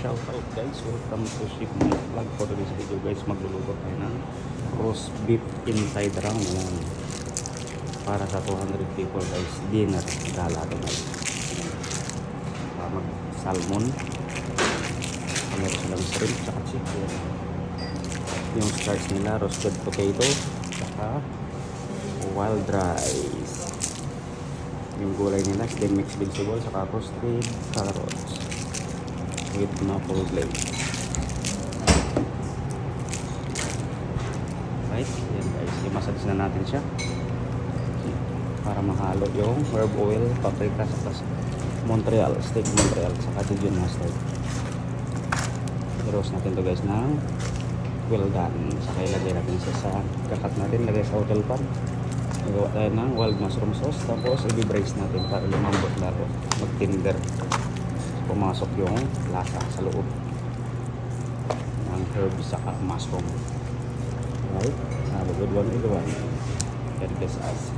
shout out guys, welcome to Ship My Vlog. For today's video guys, magluluto tayo ng roast beef inside round. Ayan. Para sa 200 people guys, dinner gala guys. Mag salmon, meron silang shrimp tsaka chicken. Yung starch nila, roasted potato tsaka wild rice. Yung gulay nila, steam mixed vegetable tsaka roasted carrots with maple glaze. Right, yan guys, i-massage na natin siya para mahalo yung herb oil, paprika, saka Montreal, steak Montreal, saka Dijon mustard. I-roast natin to guys ng well done. Saka ilagay natin siya sa kakat natin, lagay sa hotel pan. Magawa tayo ng wild mushroom sauce, tapos i-braise natin para lumambot lalo, mag-tender, pumasok yung lasa sa loob ng herbs saka mushroom. Right, have a good one everyone. God bless us.